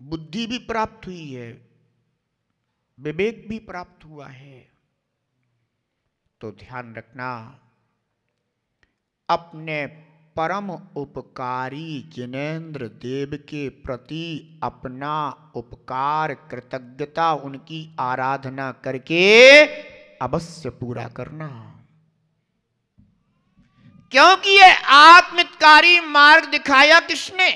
बुद्धि भी प्राप्त हुई है, विवेक भी प्राप्त हुआ है। तो ध्यान रखना, अपने परम उपकारी जिनेंद्र देव के प्रति अपना उपकार, कृतज्ञता, उनकी आराधना करके अवश्य पूरा करना। क्योंकि ये आत्मकारी मार्ग दिखाया किसने?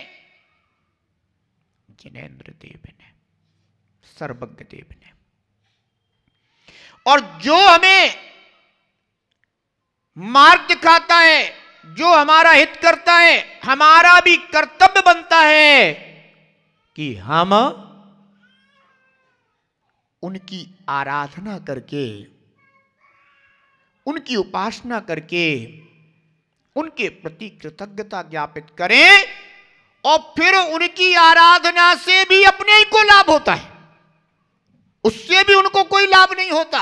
जिनेंद्र देव ने, सर्वज्ञ देव ने। और जो हमें मार्ग दिखाता है, जो हमारा हित करता है, हमारा भी कर्तव्य बनता है कि हम उनकी आराधना करके, उनकी उपासना करके उनके प्रति कृतज्ञता ज्ञापित करें, और फिर उनकी आराधना से भी अपने ही को लाभ होता है, उससे भी उनको कोई लाभ नहीं होता।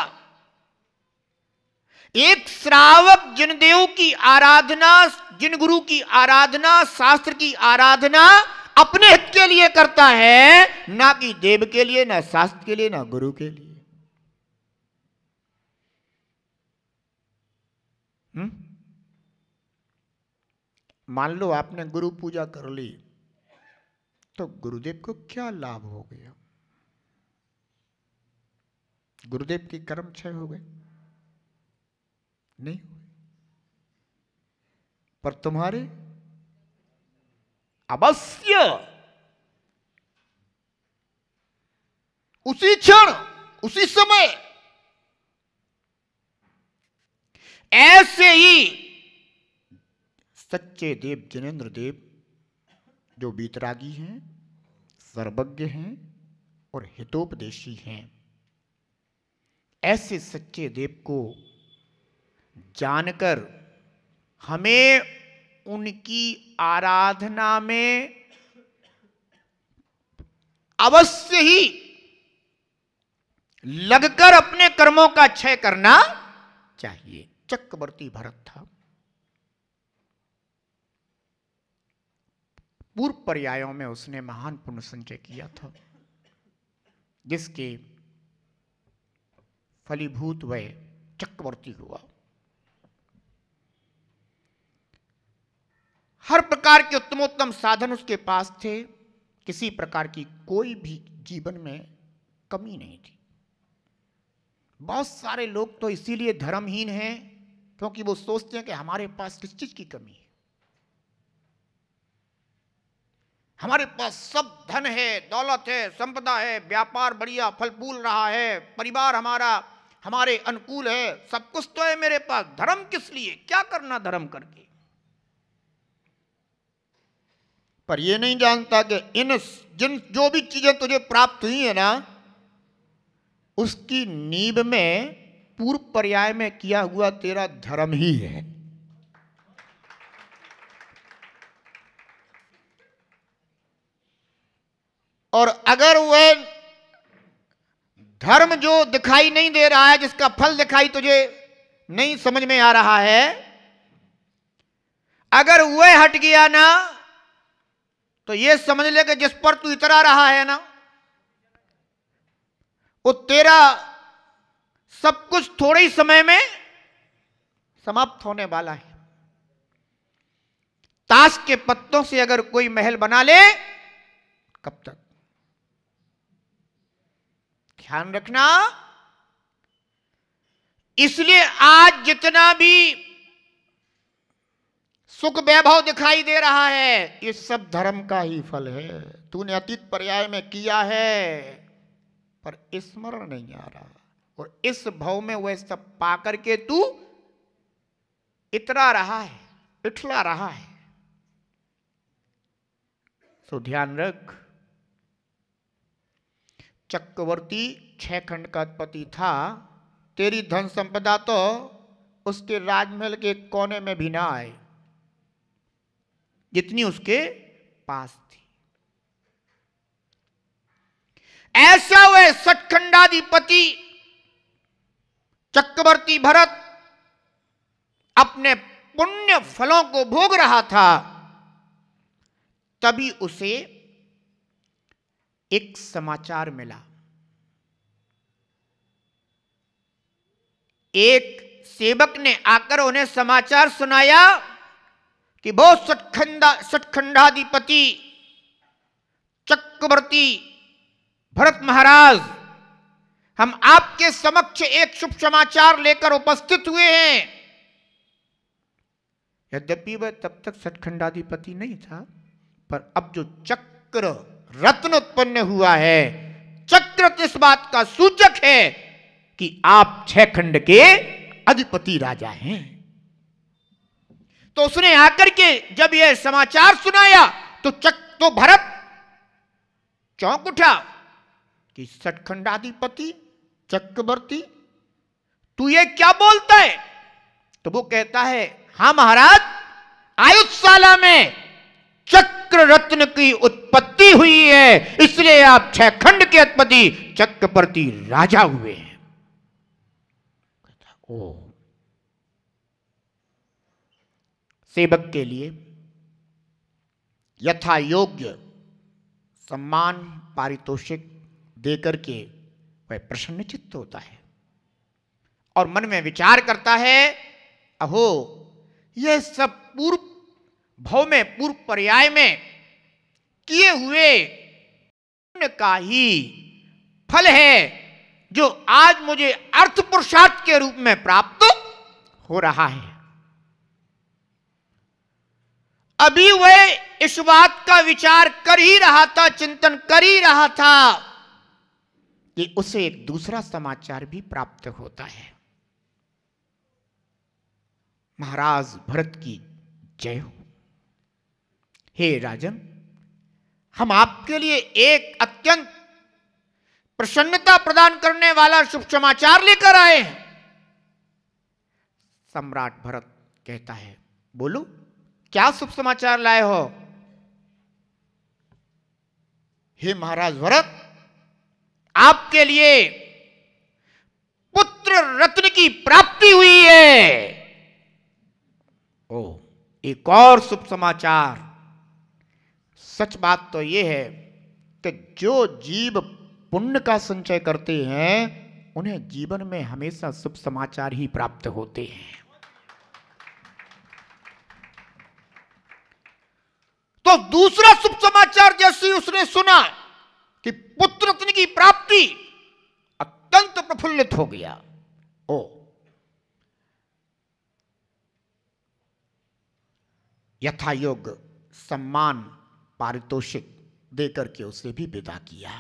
एक श्रावक जिन देव की आराधना, जिन गुरु की आराधना, शास्त्र की आराधना अपने हित के लिए करता है, ना कि देव के लिए, ना शास्त्र के लिए, ना गुरु के लिए। मान लो आपने गुरु पूजा कर ली, तो गुरुदेव को क्या लाभ हो गया? गुरुदेव की कर्म क्षय हो गए? नहीं, पर तुम्हारे अवश्य उसी क्षण, उसी समय, ऐसे ही सच्चे देव जिनेंद्र देव, जो वीतरागी हैं, सर्वज्ञ हैं और हितोपदेशी हैं, ऐसे सच्चे देव को जानकर हमें उनकी आराधना में अवश्य ही लगकर अपने कर्मों का क्षय करना चाहिए। चक्रवर्ती भरत था, पूर्व पर्यायों में उसने महान पुण्य संचय किया था, जिसके फलीभूत वह चक्रवर्ती हुआ। हर प्रकार के उत्तमोत्तम साधन उसके पास थे, किसी प्रकार की कोई भी जीवन में कमी नहीं थी। बहुत सारे लोग तो इसीलिए धर्महीन हैं क्योंकि वो सोचते हैं कि हमारे पास किस चीज की कमी है। हमारे पास सब धन है, दौलत है, संपदा है, व्यापार बढ़िया फल फूल रहा है, परिवार हमारा हमारे अनुकूल है, सब कुछ तो है मेरे पास, धर्म किस लिए, क्या करना धर्म करके। पर ये नहीं जानता कि इन जिन जो भी चीजें तुझे प्राप्त हुई है ना, उसकी नींव में पूर्व पर्याय में किया हुआ तेरा धर्म ही है। और अगर वह धर्म जो दिखाई नहीं दे रहा है, जिसका फल दिखाई तुझे नहीं समझ में आ रहा है, अगर वह हट गया ना, तो यह समझ ले कि जिस पर तू इतरा रहा है ना, वो तेरा सब कुछ थोड़े ही समय में समाप्त होने वाला है। ताश के पत्तों से अगर कोई महल बना ले, कब तक? ध्यान रखना, इसलिए आज जितना भी सुख वैभव दिखाई दे रहा है, ये सब धर्म का ही फल है। तूने अतीत पर्याय में किया है पर स्मरण नहीं आ रहा, और इस भाव में वह सब पाकर के तू इतरा रहा है, इठला रहा है। तो ध्यान रख, चक्रवर्ती 6 खंड का पति था, तेरी धन संपदा तो उसके राजमहल के कोने में भी ना आए जितनी उसके पास थी। ऐसा वह सचखंडाधिपति चक्रवर्ती भरत अपने पुण्य फलों को भोग रहा था, तभी उसे एक समाचार मिला। एक सेवक ने आकर उन्हें समाचार सुनाया कि बहुत सचखंडाधिपति चक्रवर्ती भरत महाराज, हम आपके समक्ष एक शुभ समाचार लेकर उपस्थित हुए हैं। यद्यपि वह तब तक सचखंडाधिपति नहीं था, पर अब जो चक्र रत्न उत्पन्न हुआ है, चक्र इस बात का सूचक है कि आप 6 खंड के अधिपति राजा हैं। तो उसने आकर के जब यह समाचार सुनाया तो भरत चौंक उठा कि सचखंडाधिपति चक्रवर्ती, तू ये क्या बोलता है? तो वो कहता है, हां महाराज, आयुषशाला में चक्र रत्न की उत्पत्ति हुई है, इसलिए आप 6 खंड के अधिपति चक्रवर्ती राजा हुए हैं। ओ, सेवक के लिए यथा योग्य सम्मान पारितोषिक देकर के वह प्रसन्नचित्त होता है और मन में विचार करता है, अहो यह सब पूर्व भव में, पूर्व पर्याय में किए हुए पुण्य का ही फल है जो आज मुझे अर्थ पुरुषार्थ के रूप में प्राप्त हो रहा है। अभी वह इस बात का विचार कर ही रहा था, चिंतन कर ही रहा था कि उसे एक दूसरा समाचार भी प्राप्त होता है। महाराज भरत की जय हो। हे राजन, हम आपके लिए एक अत्यंत प्रसन्नता प्रदान करने वाला शुभ समाचार लेकर आए हैं। सम्राट भरत कहता है, बोलो क्या शुभ समाचार लाए हो? हे महाराज भरत, आपके लिए पुत्र रत्न की प्राप्ति हुई है। ओ, एक और शुभ समाचार। सच बात तो यह है कि जो जीव पुण्य का संचय करते हैं उन्हें जीवन में हमेशा शुभ समाचार ही प्राप्त होते हैं। तो दूसरा शुभ समाचार जैसे उसने सुना कि पुत्र रत्न की प्राप्ति, अत्यंत प्रफुल्लित हो गया। ओ, यथायोग्य सम्मान पारितोषिक देकर के उसे भी विदा किया।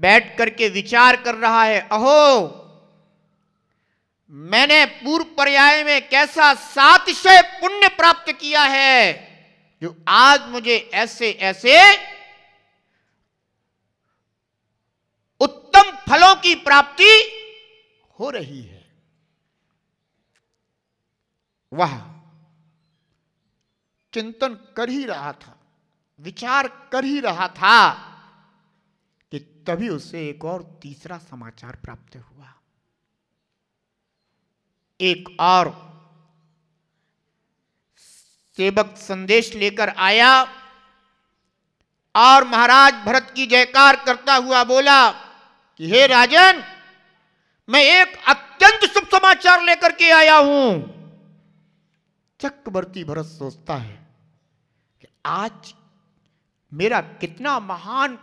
बैठ करके विचार कर रहा है, अहो मैंने पूर्व पर्याय में कैसा सातिशय पुण्य प्राप्त किया है जो आज मुझे ऐसे ऐसे उत्तम फलों की प्राप्ति हो रही है। वह चिंतन कर ही रहा था, विचार कर ही रहा था कि तभी उसे एक और तीसरा समाचार प्राप्त हुआ। एक और सेवक संदेश लेकर आया और महाराज भरत की जयकार करता हुआ बोला कि हे राजन, मैं एक अत्यंत शुभ समाचार लेकर के आया हूं। चक्रवर्ती भरत सोचता है कि आज मेरा कितना महान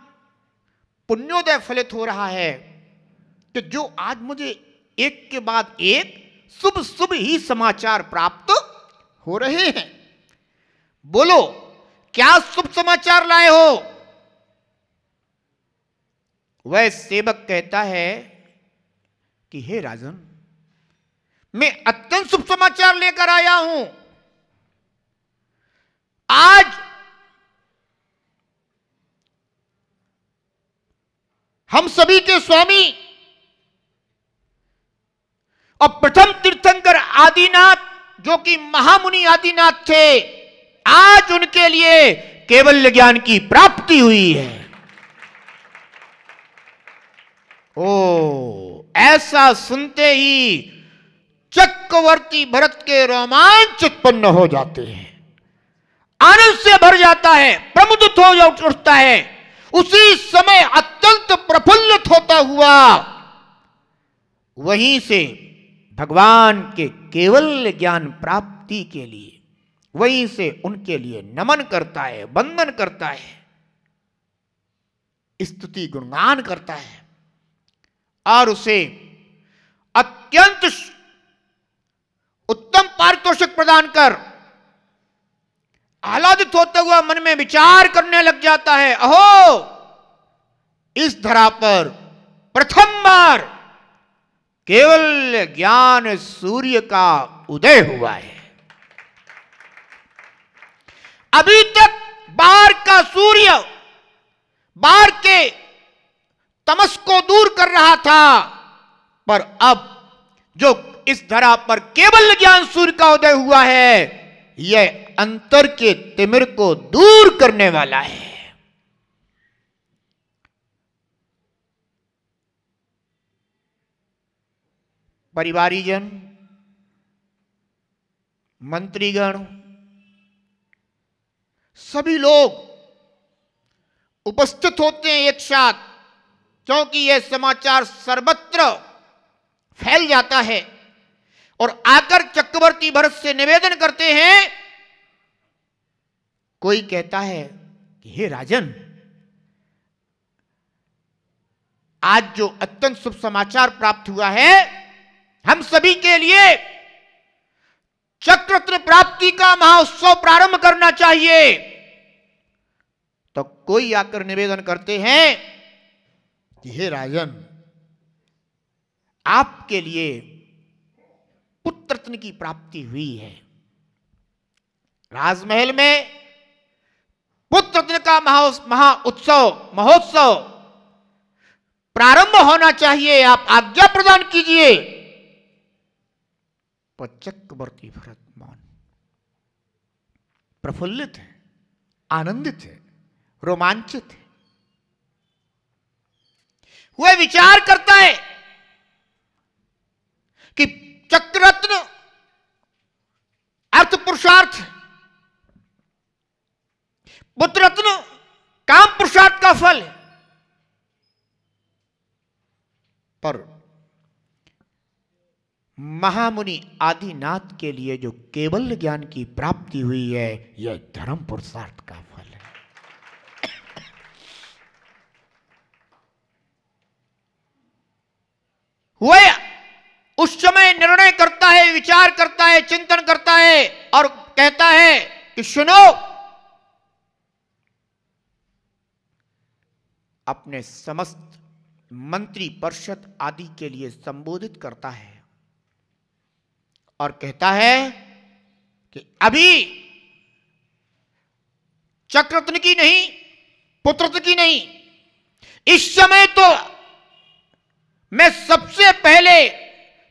पुण्योदय फलित हो रहा है कि जो आज मुझे एक के बाद एक शुभ शुभ ही समाचार प्राप्त हो रहे हैं। बोलो क्या शुभ समाचार लाए हो? वह सेवक कहता है कि हे राजन, मैं अत्यंत शुभ समाचार लेकर आया हूं। आज हम सभी के स्वामी और प्रथम तीर्थंकर आदिनाथ, जो कि महामुनि आदिनाथ थे, आज उनके लिए केवल ज्ञान की प्राप्ति हुई है। ओ, ऐसा सुनते ही चक्रवर्ती भरत के रोमांच उत्पन्न हो जाते हैं। आनंद से भर जाता है, प्रमुदित हो उठता है, उसी समय अत्यंत प्रफुल्लित होता हुआ वहीं से भगवान के केवल ज्ञान प्राप्ति के लिए वहीं से उनके लिए नमन करता है, वंदन करता है, स्तुति गुणगान करता है और उसे अत्यंत उत्तम पारितोषिक प्रदान कर आह्लादित होता हुआ मन में विचार करने लग जाता है, अहो इस धरा पर प्रथम बार केवल ज्ञान सूर्य का उदय हुआ है। अभी तक बाहर का सूर्य बाहर के तमस को दूर कर रहा था, पर अब जो इस धरा पर केवल ज्ञान सूर्य का उदय हुआ है, यह अंतर के तिमिर को दूर करने वाला है। परिवारीजन, मंत्रीगण, सभी लोग उपस्थित होते हैं एक साथ, क्योंकि यह समाचार सर्वत्र फैल जाता है और आकर चक्रवर्ती भरत से निवेदन करते हैं। कोई कहता है कि हे राजन, आज जो अत्यंत शुभ समाचार प्राप्त हुआ है, हम सभी के लिए चक्ररत्न प्राप्ति का महोत्सव प्रारंभ करना चाहिए। तो कोई आकर निवेदन करते हैं कि हे राजन, आपके लिए पुत्र रत्न की प्राप्ति हुई है। राजमहल में पुत्र रत्न का महोत्सव प्रारंभ होना चाहिए, आप आज्ञा प्रदान कीजिए। पर चक्रवर्ती भरत मौन, प्रफुल्लित है, आनंदित है, रोमांचित है। वह विचार करता है कि चक्ररत्न अर्थ पुरुषार्थ, पुत्र रत्न काम पुरुषार्थ का फल है, पर महामुनि आदिनाथ के लिए जो केवल ज्ञान की प्राप्ति हुई है, यह धर्म पुरुषार्थ का फल है। वह उस समय निर्णय करता है, विचार करता है, चिंतन करता है और कहता है कि सुनो, अपने समस्त मंत्री परिषद आदि के लिए संबोधित करता है और कहता है कि अभी चक्ररत्न की नहीं, पुत्ररत्न की नहीं, इस समय तो मैं सबसे पहले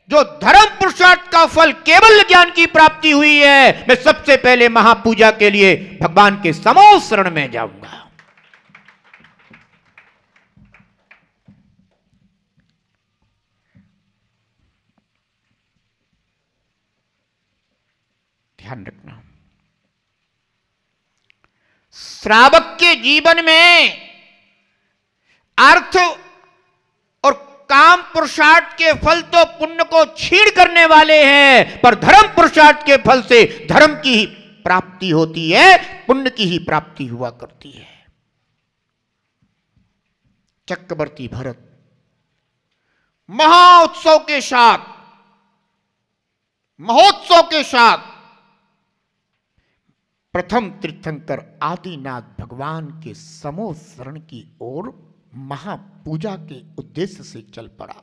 जो धर्म पुरुषार्थ का फल केवल ज्ञान की प्राप्ति हुई है, मैं सबसे पहले महापूजा के लिए भगवान के समूह शरण में जाऊंगा। ध्यान रखना, श्रावक के जीवन में अर्थ और काम पुरुषार्थ के फल तो पुण्य को छीण करने वाले हैं, पर धर्म पुरुषार्थ के फल से धर्म की ही प्राप्ति होती है, पुण्य की ही प्राप्ति हुआ करती है। चक्रवर्ती भरत महोत्सव के साथ प्रथम तीर्थंकर आदिनाथ भगवान के समूह शरण की ओर महापूजा के उद्देश्य से चल पड़ा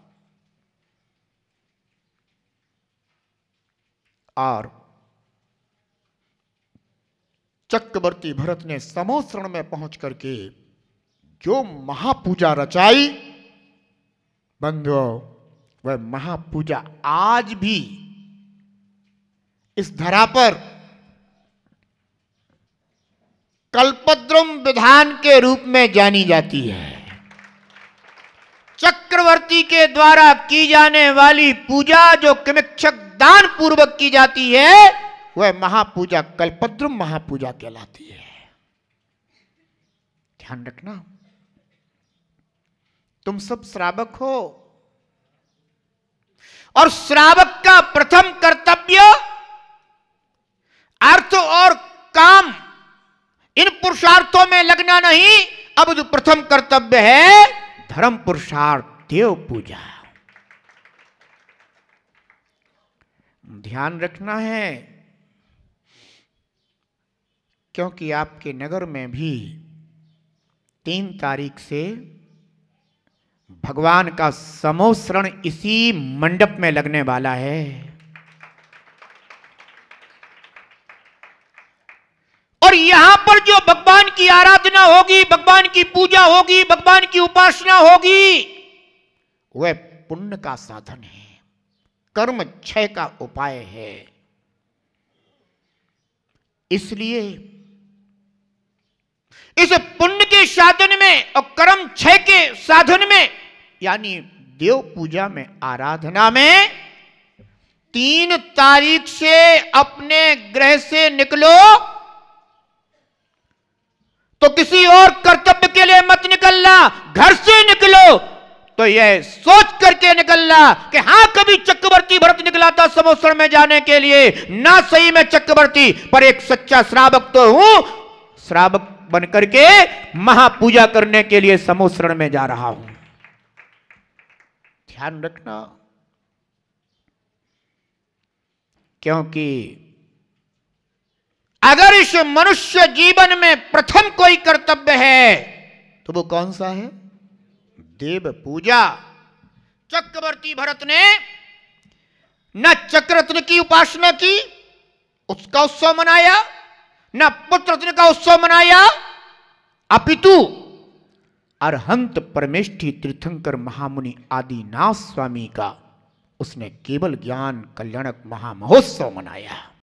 और चक्रवर्ती भरत ने समूह शरण में पहुंच करके जो महापूजा रचाई, बंधुओं, वह महापूजा आज भी इस धरा पर कल्पद्रुम विधान के रूप में जानी जाती है। चक्रवर्ती के द्वारा की जाने वाली पूजा जो किमिच्छक दान पूर्वक की जाती है, वह महापूजा कल्पद्रुम महापूजा कहलाती है। ध्यान रखना, तुम सब श्रावक हो और श्रावक का प्रथम कर्तव्य अर्थ और काम इन पुरुषार्थों में लगना नहीं। अब जो प्रथम कर्तव्य है धर्म पुरुषार्थ देव पूजा। ध्यान रखना है, क्योंकि आपके नगर में भी 3 तारीख से भगवान का समोसरण इसी मंडप में लगने वाला है। और यहां पर जो भगवान की आराधना होगी, भगवान की पूजा होगी, भगवान की उपासना होगी, वह पुण्य का साधन है, कर्म क्षय का उपाय है। इसलिए इस पुण्य के साधन में और कर्म क्षय के साधन में यानी देव पूजा में, आराधना में 3 तारीख से अपने गृह से निकलो तो किसी और कर्तव्य के लिए मत निकलना। घर से निकलो तो यह सोच करके निकलना कि हां कभी चक्रवर्ती भरत निकला था समोसर में जाने के लिए, ना सही में चक्रवर्ती पर एक सच्चा श्रावक तो हूं, श्रावक बन करके महापूजा करने के लिए समोसरण में जा रहा हूं। ध्यान रखना, क्योंकि अगर इस मनुष्य जीवन में प्रथम कोई कर्तव्य है तो वो कौन सा है? देव पूजा। चक्रवर्ती भरत ने न चक्ररत्न की उपासना की, उसका उत्सव मनाया, न पुत्र रत्न का उत्सव मनाया, अपितु अरहंत परमेष्ठी तीर्थंकर महामुनि आदिनाथ स्वामी का उसने केवल ज्ञान कल्याणक महामहोत्सव मनाया।